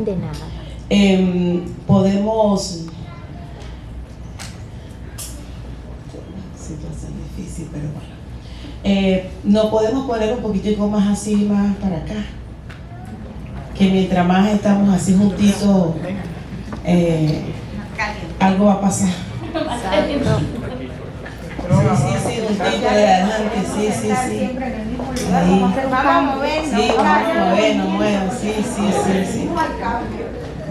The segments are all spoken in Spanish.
De nada. Podemos, situación difícil, pero bueno, no podemos poner un poquitico más así, más para acá, que mientras más estamos así juntitos, algo va a pasar. Sí, juntito de adelante, sí. Ahí. Vamos a movernos. Sí, vamos a movernos, muevan, sí.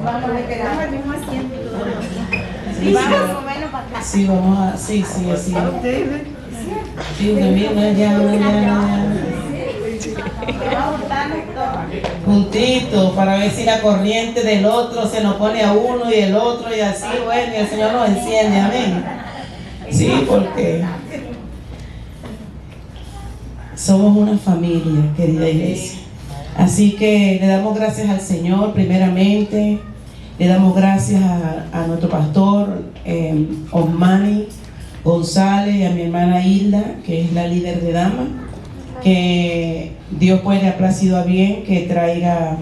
Vamos a quedar al mismo asiento. Sí, Vamos a movernos para acá. sí, vamos a, sí, así. Sí, porque mira, ya. Vamos a juntarnos todos. Juntitos, para ver si la corriente del otro se nos pone a uno y el otro y así, bueno, y el Señor nos enciende, amén. Sí, porque somos una familia, querida iglesia. Así que le damos gracias al Señor primeramente, le damos gracias a nuestro pastor Osmani González y a mi hermana Hilda, que es la líder de dama, que Dios pues le ha placido a bien que traiga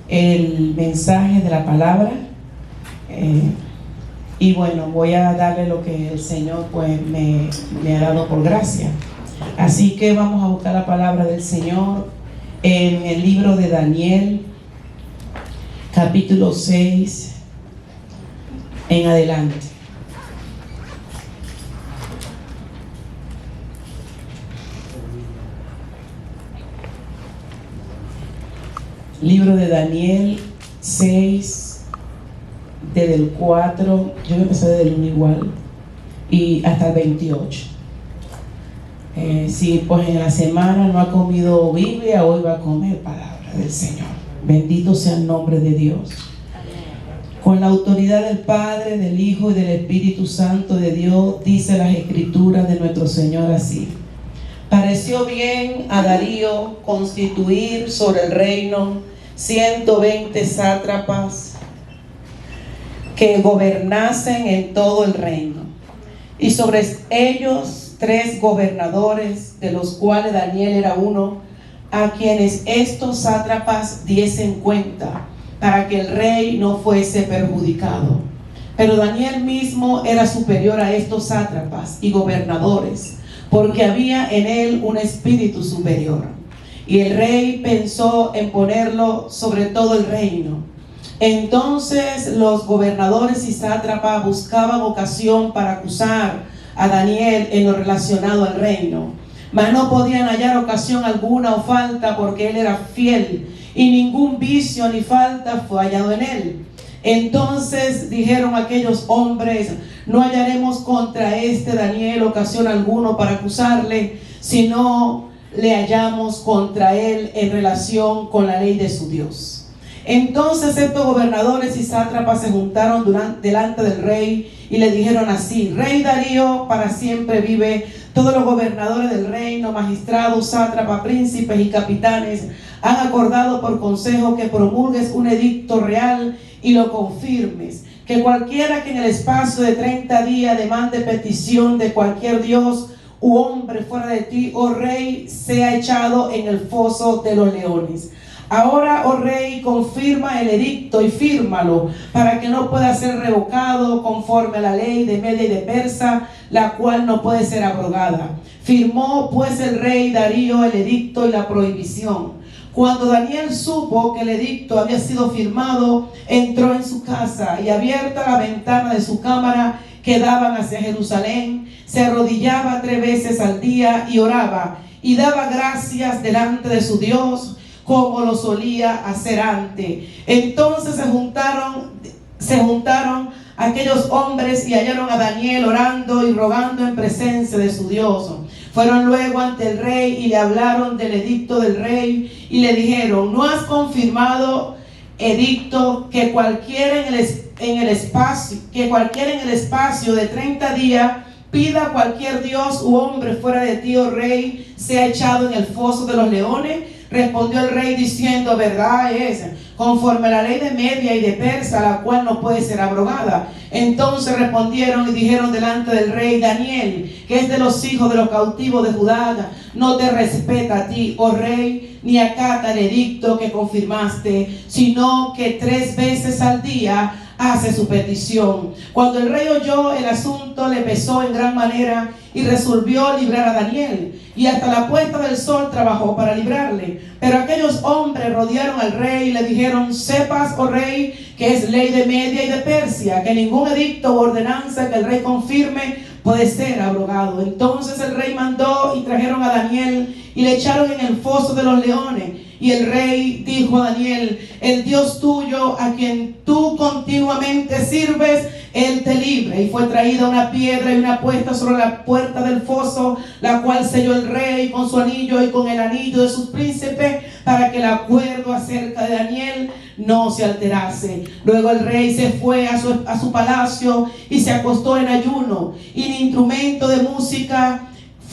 el mensaje de la palabra. Y bueno, voy a darle lo que el Señor pues me ha dado por gracia. Así que vamos a buscar la palabra del Señor en el libro de Daniel, capítulo 6 en adelante. Libro de Daniel 6, desde el 4, yo empecé desde el 1 igual, y hasta el 28. Si pues en la semana no ha comido Biblia, hoy va a comer palabra del Señor. Bendito sea el nombre de Dios. Con la autoridad del Padre, del Hijo y del Espíritu Santo de Dios, dice las Escrituras de nuestro Señor así: pareció bien a Darío constituir sobre el reino 120 sátrapas que gobernasen en todo el reino, y sobre ellos 3 gobernadores, de los cuales Daniel era uno, a quienes estos sátrapas diesen cuenta, para que el rey no fuese perjudicado. Pero Daniel mismo era superior a estos sátrapas y gobernadores, porque había en él un espíritu superior. Y el rey pensó en ponerlo sobre todo el reino. Entonces los gobernadores y sátrapas buscaban ocasión para acusar a Daniel en lo relacionado al reino, mas no podían hallar ocasión alguna o falta, porque él era fiel y ningún vicio ni falta fue hallado en él. Entonces dijeron aquellos hombres: no hallaremos contra este Daniel ocasión alguna para acusarle, sino le hallamos contra él en relación con la ley de su Dios. Entonces estos gobernadores y sátrapas se juntaron delante del rey y le dijeron así: Rey Darío, para siempre vive. Todos los gobernadores del reino, magistrados, sátrapas, príncipes y capitanes, han acordado por consejo que promulgues un edicto real y lo confirmes, que cualquiera que en el espacio de 30 días demande petición de cualquier dios u hombre fuera de ti, oh rey, sea echado en el foso de los leones. Ahora, oh rey, confirma el edicto y fírmalo, para que no pueda ser revocado conforme a la ley de Media y de Persa, la cual no puede ser abrogada. Firmó pues el rey Darío el edicto y la prohibición. Cuando Daniel supo que el edicto había sido firmado, entró en su casa, y abierta la ventana de su cámara que daban hacia Jerusalén, se arrodillaba 3 veces al día y oraba, y daba gracias delante de su Dios, como lo solía hacer antes. Entonces se juntaron aquellos hombres y hallaron a Daniel orando y rogando en presencia de su Dios. Fueron luego ante el rey y le hablaron del edicto del rey y le dijeron: ¿no has confirmado edicto que cualquiera en el espacio de 30 días pida a cualquier dios u hombre fuera de ti, oh rey, sea echado en el foso de los leones? Respondió el rey diciendo: verdad es, conforme a la ley de Media y de Persa, la cual no puede ser abrogada. Entonces respondieron y dijeron delante del rey: Daniel, que es de los hijos de los cautivos de Judá, no te respeta a ti, oh rey, ni acata el edicto que confirmaste, sino que 3 veces al día hace su petición. Cuando el rey oyó el asunto, le pesó en gran manera y resolvió librar a Daniel, y hasta la puesta del sol trabajó para librarle. Pero aquellos hombres rodearon al rey y le dijeron: sepas, oh rey, que es ley de Media y de Persia, que ningún edicto o ordenanza que el rey confirme puede ser abrogado. Entonces el rey mandó y trajeron a Daniel y le echaron en el foso de los leones. Y el rey dijo a Daniel: el Dios tuyo, a quien tú continuamente sirves, Él te libre. Y fue traída una piedra y una puesta sobre la puerta del foso, la cual selló el rey con su anillo y con el anillo de sus príncipes, para que el acuerdo acerca de Daniel no se alterase. Luego el rey se fue a su palacio y se acostó en ayuno, y el instrumento de música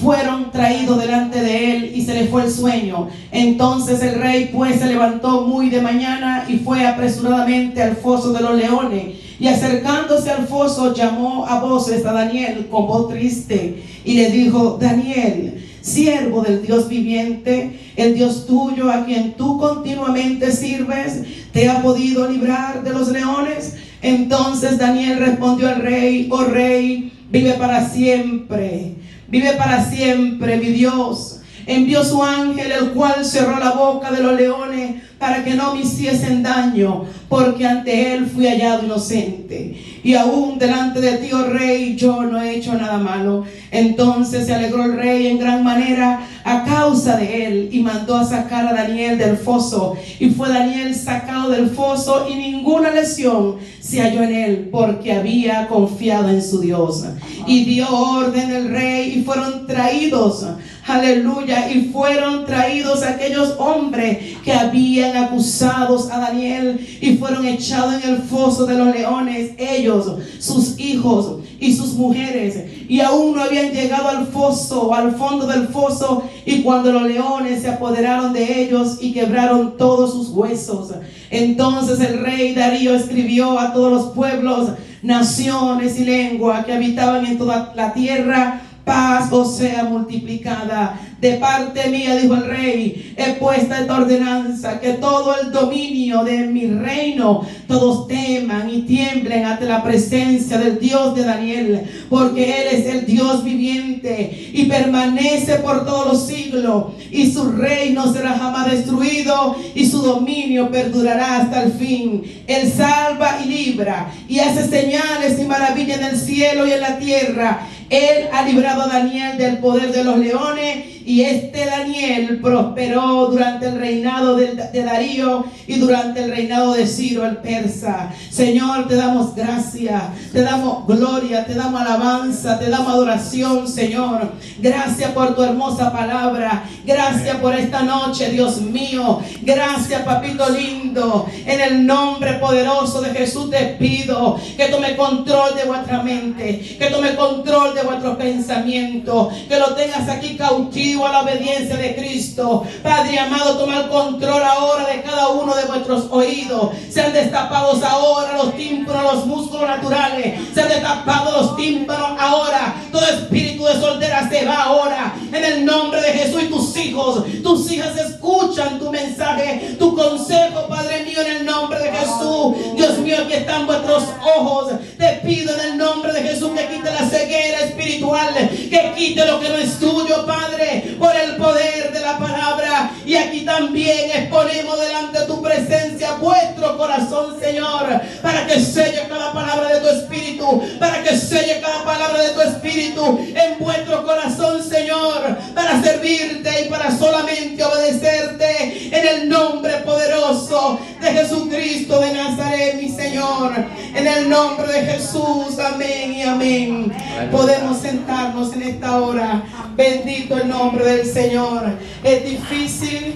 fueron traídos delante de él, y se le fue el sueño. Entonces el rey pues se levantó muy de mañana y fue apresuradamente al foso de los leones, y acercándose al foso llamó a voces a Daniel con voz triste y le dijo: Daniel, siervo del Dios viviente, el Dios tuyo, a quien tú continuamente sirves, ¿te ha podido librar de los leones? Entonces Daniel respondió al rey: oh rey, vive para siempre. Vive para siempre, mi Dios. Envió su ángel, el cual cerró la boca de los leones para que no me hiciesen daño, porque ante él fui hallado inocente. Y aún delante de ti, oh rey, yo no he hecho nada malo. Entonces se alegró el rey en gran manera a causa de él, y mandó a sacar a Daniel del foso. Y fue Daniel sacado del foso, y ninguna lesión se halló en él, porque había confiado en su Dios. Y dio orden el rey, y fueron traídos, aleluya, y fueron traídos aquellos hombres que habían acusados a Daniel, y fueron echados en el foso de los leones, ellos, sus hijos y sus mujeres, y aún no habían llegado al foso, al fondo del foso, y cuando los leones se apoderaron de ellos y quebraron todos sus huesos. Entonces el rey Darío escribió a todos los pueblos, naciones y lenguas que habitaban en toda la tierra: paz os sea multiplicada. De parte mía, dijo el rey, he puesto esta ordenanza, que todo el dominio de mi reino, todos teman y tiemblen ante la presencia del Dios de Daniel, porque Él es el Dios viviente y permanece por todos los siglos, y su reino será jamás destruido, y su dominio perdurará hasta el fin. Él salva y libra, y hace señales y maravillas en el cielo y en la tierra. Él ha librado a Daniel del poder de los leones, y este Daniel prosperó durante el reinado de Darío y durante el reinado de Ciro el persa. Señor, te damos gracias, te damos gloria, te damos alabanza, te damos adoración, Señor. Gracias por tu hermosa palabra. Gracias por esta noche, Dios mío. Gracias, papito lindo. En el nombre poderoso de Jesús te pido que tome control de vuestra mente, que tome control de vuestros pensamientos, que lo tengas aquí cautivo a la obediencia de Cristo. Padre amado, toma el control ahora de cada uno de vuestros oídos. Sean destapados ahora los tímpanos, los músculos naturales. Sean destapados los tímpanos ahora. Todo espíritu de soltera se va ahora en el nombre de Jesús. Y tus hijos, tus hijas escuchan tu mensaje, tu consejo, Padre mío, en el nombre de Jesús. Dios mío, aquí están vuestros ojos. Te pido en el nombre de Jesús que quite la ceguera espiritual, que quite lo que no es tuyo, Padre, por el poder de la palabra. Y aquí también exponemos delante de tu presencia vuestro corazón, Señor, para que selle cada palabra de tu espíritu, para que selle cada palabra de tu espíritu en vuestro corazón, Señor, para servirte y para solamente obedecerte, en el nombre poderoso de Jesucristo de Nazaret, mi Señor, en el nombre de Jesús. Amén y amén. Podemos sentarnos en esta hora. Bendito el nombre del Señor. Es difícil,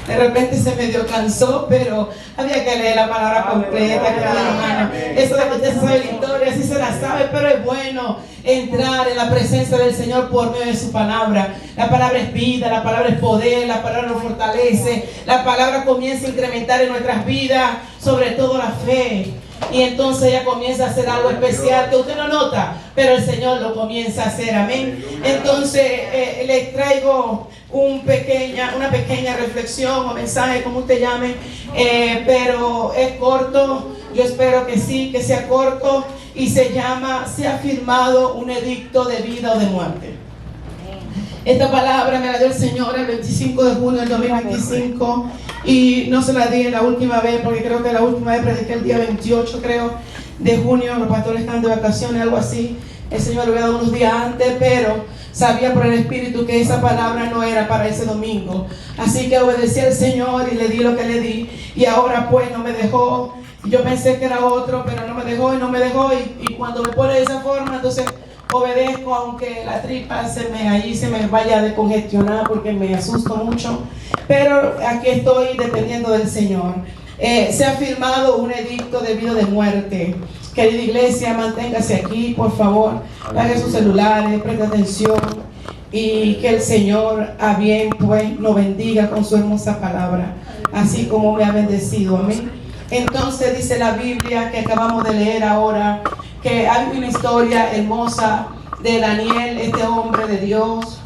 de repente se medio cansó, pero había que leer la palabra completa, querida hermana. Eso de que usted se sabe la historia, sí se la sabe, pero es bueno entrar en la presencia del Señor por medio de su palabra. La palabra es vida, la palabra es poder, la palabra nos fortalece, la palabra comienza a incrementar en nuestras vidas, sobre todo la fe. y entonces ella comienza a hacer algo especial que usted no nota, pero el Señor lo comienza a hacer, amén. Entonces les traigo una pequeña reflexión o mensaje, como usted llame, pero es corto. Yo espero que sí, que sea corto, y se ha firmado un edicto de vida o de muerte. Esta palabra me la dio el Señor el 25 de junio del 2025 y no se la di la última vez, porque creo que la última vez prediqué el día 28, creo, de junio. Los pastores están de vacaciones, algo así. El Señor lo había dado unos días antes, pero sabía por el Espíritu que esa palabra no era para ese domingo. Así que obedecí al Señor y le di lo que le di, y ahora pues no me dejó. Yo pensé que era otro, pero no me dejó, y cuando me pone de esa forma, entonces obedezco, aunque la tripa se me vaya a descongestionar porque me asusto mucho, pero aquí estoy dependiendo del Señor. Se ha firmado un edicto de vida o de muerte. Querida iglesia, manténgase aquí, por favor, apague sus celulares, preste atención, y que el Señor a bien pues nos bendiga con su hermosa palabra, así como me ha bendecido, amén. Entonces dice la Biblia que acabamos de leer ahora, que hay una historia hermosa de Daniel, este hombre de Dios,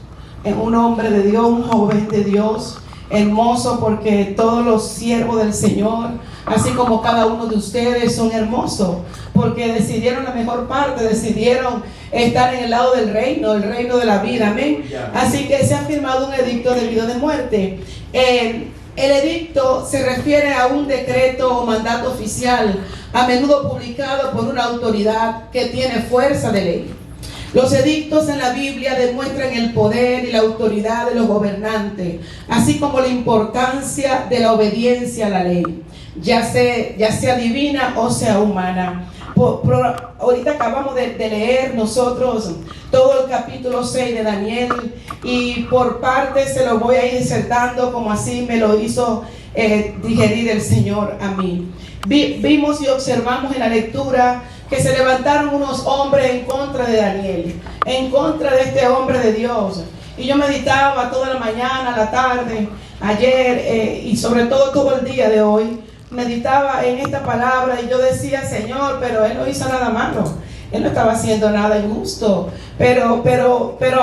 un hombre de Dios, un joven de Dios, hermoso, porque todos los siervos del Señor, así como cada uno de ustedes, son hermosos, porque decidieron la mejor parte, decidieron estar en el lado del reino, el reino de la vida, amén. Así que se ha firmado un edicto de vida o de muerte. El edicto se refiere a un decreto o mandato oficial, a menudo publicado por una autoridad que tiene fuerza de ley. Los edictos en la Biblia demuestran el poder y la autoridad de los gobernantes, así como la importancia de la obediencia a la ley, ya sea divina o sea humana. Ahorita acabamos de leer nosotros todo el capítulo 6 de Daniel, y por partes se lo voy a ir disertando como así me lo hizo digerir el Señor a mí. Vimos y observamos en la lectura que se levantaron unos hombres en contra de Daniel, en contra de este hombre de Dios. Y yo meditaba toda la mañana, la tarde, ayer y sobre todo el día de hoy. Meditaba en esta palabra y yo decía, Señor, pero él no hizo nada malo, él no estaba haciendo nada injusto, pero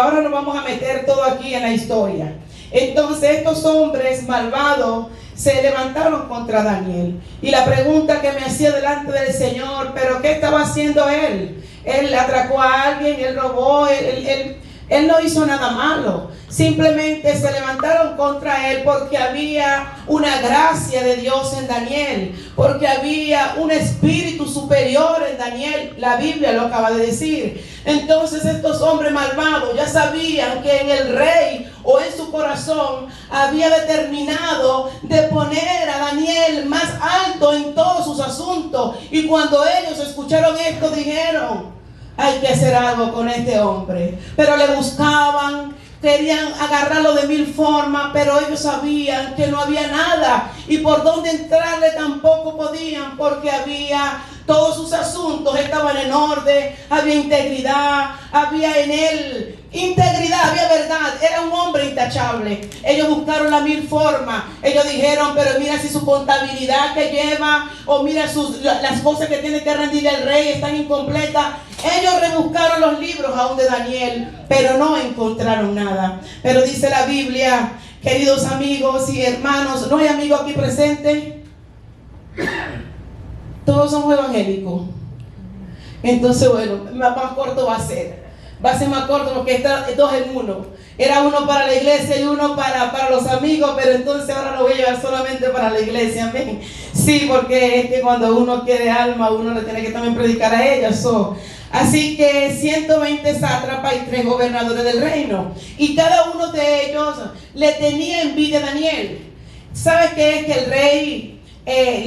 ahora nos vamos a meter todo aquí en la historia. Entonces estos hombres malvados se levantaron contra Daniel, y la pregunta que me hacía delante del Señor, pero ¿qué estaba haciendo él? Él atracó a alguien, él robó, él no hizo nada malo. Simplemente se levantaron contra él porque había una gracia de Dios en Daniel, porque había un espíritu superior en Daniel. La Biblia lo acaba de decir. Entonces estos hombres malvados ya sabían que en el rey o en su corazón había determinado de poner a Daniel más alto en todos sus asuntos. Y cuando ellos escucharon esto, dijeron: hay que hacer algo con este hombre. Pero le buscaban, querían agarrarlo de mil formas, pero ellos sabían que no había nada, y por dónde entrarle tampoco podían, porque había todos sus asuntos estaban en orden, había integridad, había en él integridad, había verdad, era un hombre intachable. Ellos buscaron la mil formas, ellos dijeron: pero mira si su contabilidad que lleva, o mira las cosas que tiene que rendirle al rey están incompletas. Ellos rebuscaron los libros aún de Daniel, pero no encontraron nada. Pero dice la Biblia, queridos amigos y hermanos, ¿no hay amigos aquí presentes? Todos somos evangélicos. Entonces, bueno, más corto va a ser más corto, porque está dos en uno. Era uno para la iglesia y uno para los amigos, pero entonces ahora lo voy a llevar solamente para la iglesia, amén. Sí, porque es que cuando uno quiere alma, uno le tiene que también predicar a ellas. Así que 120 sátrapas y 3 gobernadores del reino, y cada uno de ellos le tenía envidia a Daniel. ¿Sabes qué es? Que el rey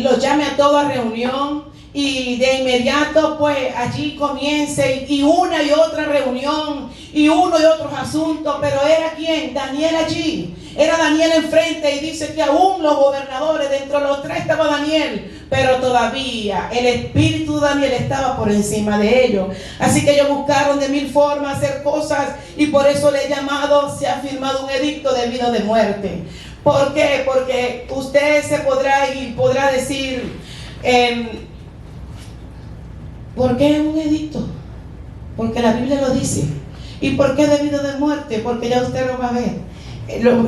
los llame a toda reunión, y de inmediato pues allí comience y una y otra reunión y uno y otros asuntos. Pero era ¿quién? Daniel allí. Era Daniel enfrente, y dice que aún los gobernadores, dentro de los 3 estaba Daniel, pero todavía el espíritu de Daniel estaba por encima de ellos. Así que ellos buscaron de mil formas hacer cosas, y por eso le he llamado, se ha firmado un edicto de vida o de muerte. ¿Por qué? Porque usted se podrá decir, ¿Por qué un edicto? Porque la Biblia lo dice. ¿Y por qué debido de muerte? Porque ya usted lo va a ver.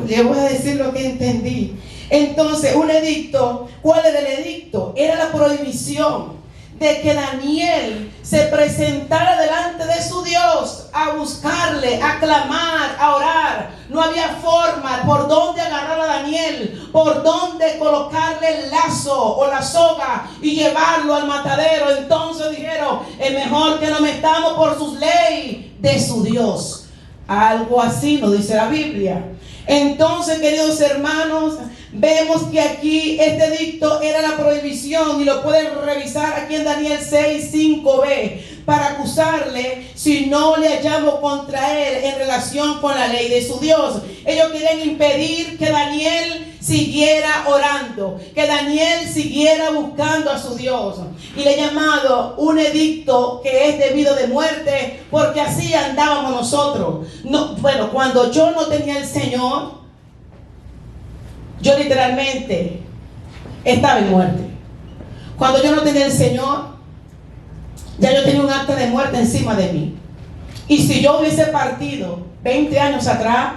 Le voy a decir lo que entendí. Entonces, un edicto, ¿cuál era el edicto? Era la prohibición de que Daniel se presentara delante de su Dios a buscarle, a clamar, a orar. No había forma por dónde agarrar a Daniel, por dónde colocarle el lazo o la soga y llevarlo al matadero. Entonces dijeron, es mejor que nos metamos por sus leyes de su Dios. Algo así nos dice la Biblia. Entonces, queridos hermanos, vemos que aquí este edicto era la prohibición, y lo pueden revisar aquí en Daniel 6, 5b, para acusarle si no le hallamos contra él en relación con la ley de su Dios. Ellos querían impedir que Daniel siguiera orando, que Daniel siguiera buscando a su Dios, y le he llamado un edicto que es debido de muerte, porque así andábamos nosotros. Bueno, cuando yo no tenía el Señor, yo literalmente estaba en muerte. Cuando yo no tenía el Señor, ya yo tenía un acta de muerte encima de mí. Y si yo hubiese partido 20 años atrás,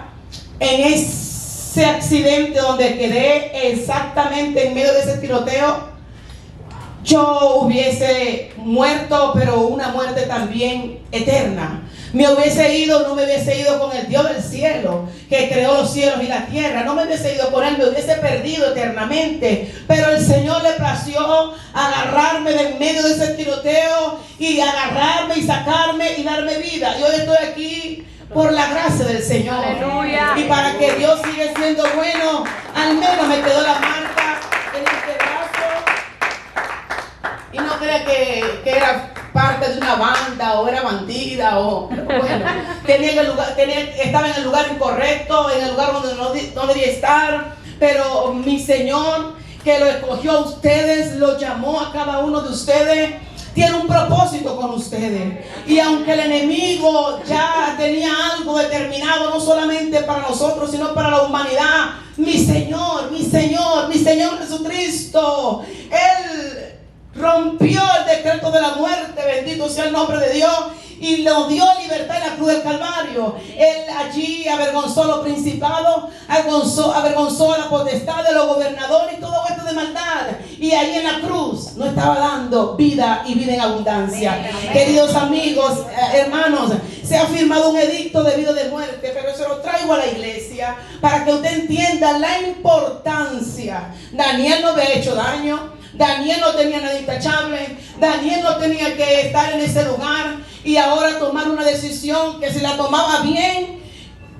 en ese accidente donde quedé exactamente en medio de ese tiroteo, yo hubiese muerto, pero una muerte también eterna. Me hubiese ido, no me hubiese ido con el Dios del cielo, que creó los cielos y la tierra. No me hubiese ido con él, me hubiese perdido eternamente. Pero el Señor le plació agarrarme de en medio de ese tiroteo, y agarrarme y sacarme y darme vida. Y hoy estoy aquí por la gracia del Señor. Aleluya. Y para que Dios siga siendo bueno, al menos me quedó la marca en este brazo. Y no crea que era parte de una banda o era bandida o bueno, estaba en el lugar incorrecto, en el lugar donde no debía estar. Pero mi Señor, que lo escogió a ustedes, lo llamó a cada uno de ustedes, tiene un propósito con ustedes. Y aunque el enemigo ya tenía algo determinado, no solamente para nosotros, sino para la humanidad, mi Señor Jesucristo, Él rompió el decreto de la muerte, bendito sea el nombre de Dios, y nos dio libertad en la cruz del Calvario. Él allí avergonzó los principados, avergonzó la potestad de los gobernadores y todo esto de maldad. Y ahí en la cruz nos estaba dando vida y vida en abundancia. Amén. Queridos amigos, hermanos, se ha firmado un edicto debido de muerte, pero se lo traigo a la iglesia para que usted entienda la importancia. Daniel no había hecho daño. Daniel no tenía nada intachable. Daniel no tenía que estar en ese lugar y ahora tomar una decisión que si la tomaba bien,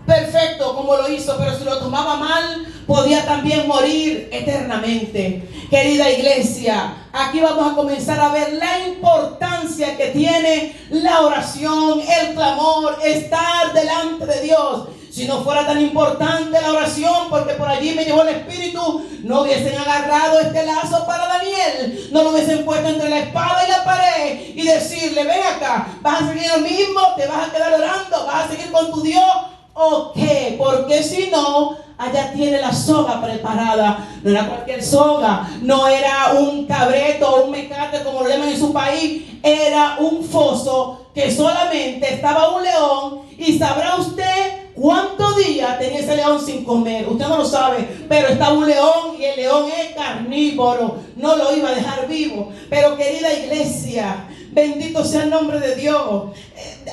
perfecto, como lo hizo, pero si lo tomaba mal, podía también morir eternamente. Querida iglesia, aquí vamos a comenzar a ver la importancia que tiene la oración, el clamor, estar delante de Dios. Si no fuera tan importante la oración, porque por allí me llevó el Espíritu, no hubiesen agarrado este lazo para Daniel, no lo hubiesen puesto entre la espada y la pared y decirle, ven acá, vas a seguir lo mismo, te vas a quedar orando, vas a seguir con tu Dios, ¿o qué? Porque si no, allá tiene la soga preparada. No era cualquier soga, no era un cabreto o un mecate como lo llaman en su país, era un foso que solamente estaba un león. Y sabrá usted cuántos días tenía ese león sin comer. Usted no lo sabe, pero estaba un león y el león es carnívoro, no lo iba a dejar vivo. Pero querida iglesia, bendito sea el nombre de Dios,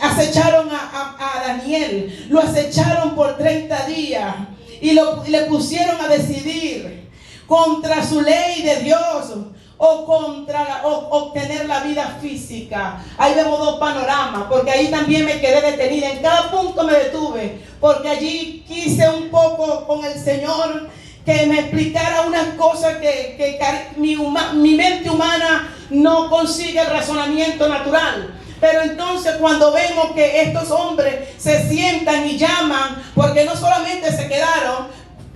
acecharon a Daniel, lo acecharon por 30 días y le pusieron a decidir contra su ley de Dios o contra obtener la vida física. Ahí vemos dos panoramas, porque ahí también me quedé detenida. En cada punto me detuve, porque allí quise un poco con el Señor que me explicara unas cosas que mi mente humana no consigue el razonamiento natural. Pero entonces cuando vemos que estos hombres se sientan y llaman, porque no solamente se quedaron,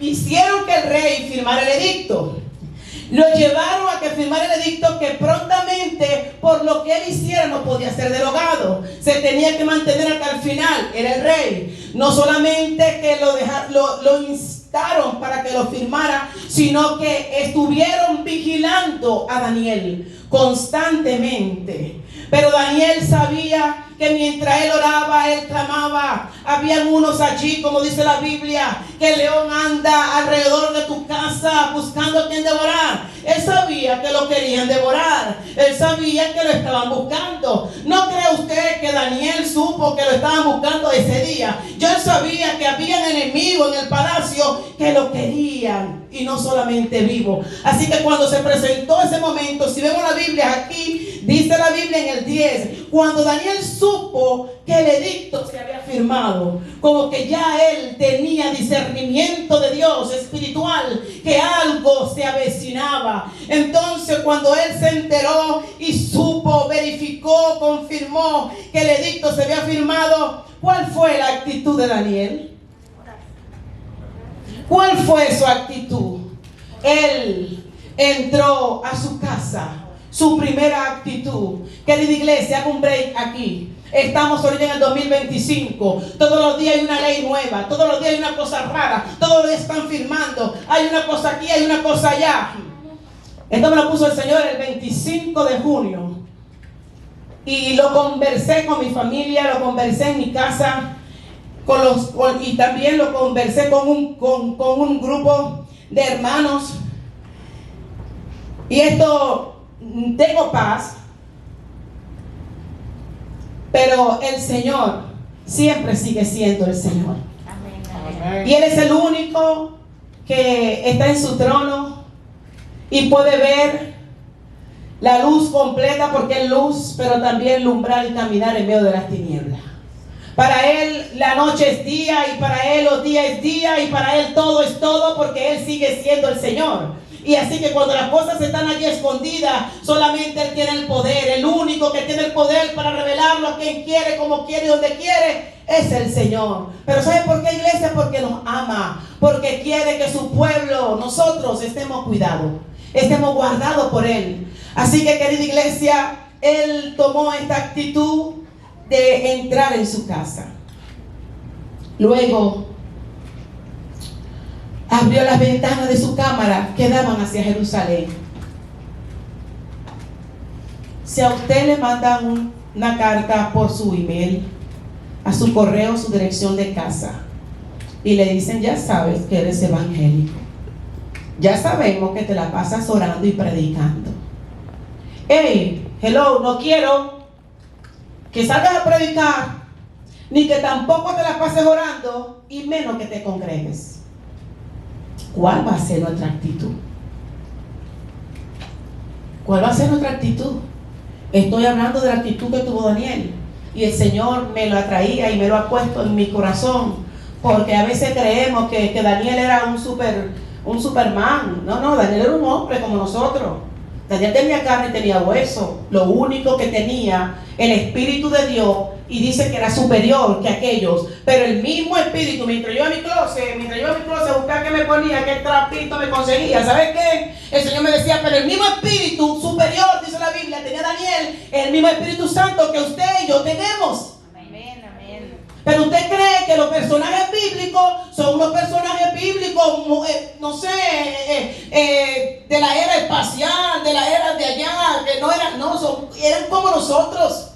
hicieron que el rey firmara el edicto. Lo llevaron a que firmara el edicto que prontamente, por lo que él hiciera, no podía ser derogado. Se tenía que mantener hasta el final. Era el rey. No solamente que instaron para que lo firmara, sino que estuvieron vigilando a Daniel constantemente. Pero Daniel sabía que mientras él oraba, él clamaba. Habían unos allí, como dice la Biblia, que el león anda alrededor de tu casa buscando a quien devorar. Él sabía que lo querían devorar. Él sabía que lo estaban buscando. ¿No cree usted que Daniel supo que lo estaban buscando ese día? Yo sabía que habían enemigos en el palacio que lo querían, y no solamente vivo. Así que cuando se presentó ese momento, si vemos la Biblia aquí, dice la Biblia en el 10, cuando Daniel supo que el edicto se había firmado, como que ya él tenía discernimiento de Dios espiritual, que algo se avecinaba. Entonces cuando él se enteró y supo, verificó, confirmó que el edicto se había firmado, ¿cuál fue la actitud de Daniel? ¿Cuál fue su actitud? Él entró a su casa. Su primera actitud. Querida iglesia, hago un break aquí. Estamos ahorita en el 2025. Todos los días hay una ley nueva. Todos los días hay una cosa rara. Todos los días están firmando. Hay una cosa aquí, hay una cosa allá. Esto me lo puso el Señor el 25 de junio. Y lo conversé con mi familia, lo conversé en mi casa. Y también lo conversé con un grupo de hermanos. Y esto, tengo paz, pero el Señor siempre sigue siendo el Señor. Amén. Y Él es el único que está en su trono y puede ver la luz completa, porque es luz, pero también lumbrar y caminar en medio de las tinieblas. Para Él la noche es día, y para Él los días es día, y para Él todo es todo, porque Él sigue siendo el Señor. Y así que cuando las cosas están allí escondidas, solamente Él tiene el poder. El único que tiene el poder para revelarlo a quien quiere, como quiere y donde quiere, es el Señor. Pero ¿sabe por qué, iglesia? Porque nos ama, porque quiere que su pueblo, nosotros, estemos cuidados, estemos guardados por Él. Así que, querida iglesia, Él tomó esta actitud de entrar en su casa. Luego abrió las ventanas de su cámara que daban hacia Jerusalén. Si a usted le mandan una carta por su email, a su correo, su dirección de casa, y le dicen: ya sabes que eres evangélico, ya sabemos que te la pasas orando y predicando. Hey, hello, no quiero que salgas a predicar, ni que tampoco te la pases orando, y menos que te congregues. ¿Cuál va a ser nuestra actitud? ¿Cuál va a ser nuestra actitud? Estoy hablando de la actitud que tuvo Daniel, y el Señor me lo atraía y me lo ha puesto en mi corazón, porque a veces creemos que Daniel era un Superman. No, Daniel era un hombre como nosotros. Daniel tenía carne y tenía hueso. Lo único que tenía, el Espíritu de Dios, y dice que era superior que aquellos. Pero el mismo Espíritu, mientras yo iba a mi closet a buscar qué me ponía, qué trapito me conseguía, ¿sabes qué? El Señor me decía: pero el mismo Espíritu superior, dice la Biblia, tenía Daniel, el mismo Espíritu Santo que usted y yo tenemos. Amén, amén. Pero usted cree que los personajes bíblicos son unos personajes bíblicos, no sé, de la era espacial, de la era de allá, que no eran, eran como nosotros.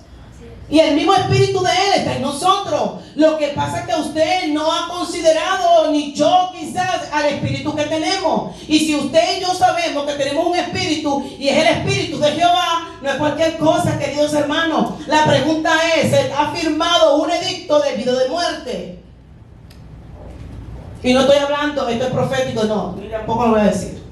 Y el mismo Espíritu de Él está en nosotros. Lo que pasa es que usted no ha considerado, ni yo quizás, al Espíritu que tenemos. Y si usted y yo sabemos que tenemos un Espíritu, y es el Espíritu de Jehová, no es cualquier cosa, queridos hermanos. La pregunta es: ¿Él ha firmado un edicto de vida o de muerte? Y no estoy hablando, esto es profético, no, ni tampoco lo voy a decir.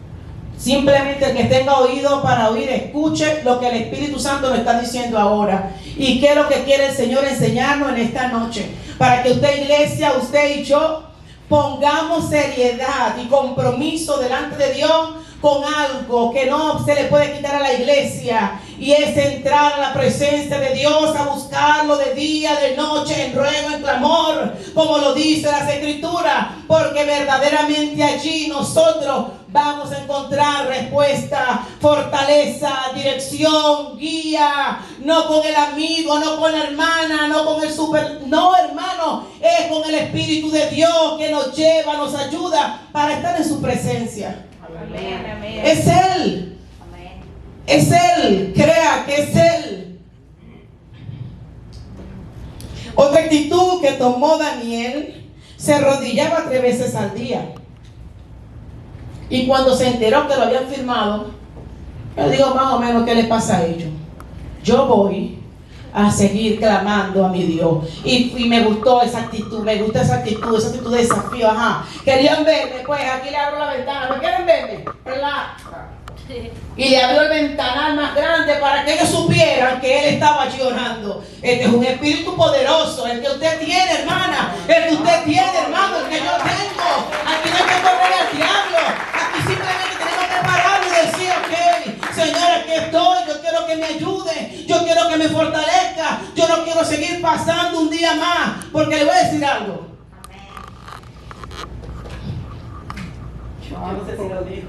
Simplemente el que tenga oído para oír, escuche lo que el Espíritu Santo nos está diciendo ahora. Y qué es lo que quiere el Señor enseñarnos en esta noche, para que usted, iglesia, usted y yo pongamos seriedad y compromiso delante de Dios con algo que no se le puede quitar a la iglesia, y es entrar a la presencia de Dios, a buscarlo de día, de noche, en ruego, en clamor, como lo dice las Escrituras, porque verdaderamente allí nosotros vamos a encontrar respuesta, fortaleza, dirección, guía. No con el amigo, no con la hermana, no con el no, hermano, es con el Espíritu de Dios que nos lleva, nos ayuda para estar en su presencia. Amén, amén. Es Él. Amén. Es Él. Crea que es Él. Otra actitud que tomó Daniel: se arrodillaba 3 veces al día. Y cuando se enteró que lo habían firmado, yo digo más o menos qué le pasa a ellos. Yo voy a seguir clamando a mi Dios. Y me gustó esa actitud, me gusta esa actitud de desafío. Ajá. Querían verme, pues aquí le abro la ventana. ¿Me quieren verme? ¿Verdad? Y le abrió el ventanal más grande para que ellos supieran que él estaba allí orando. Este es un espíritu poderoso, el que usted tiene, hermana, el que usted tiene, hermano, el que yo tengo. Aquí no hay que correr al diablo, aquí simplemente tenemos que parar y decir: ok, Señor, aquí estoy, yo quiero que me ayude, yo quiero que me fortalezca, yo no quiero seguir pasando un día más, porque le voy a decir algo. Yo no sé si lo digo.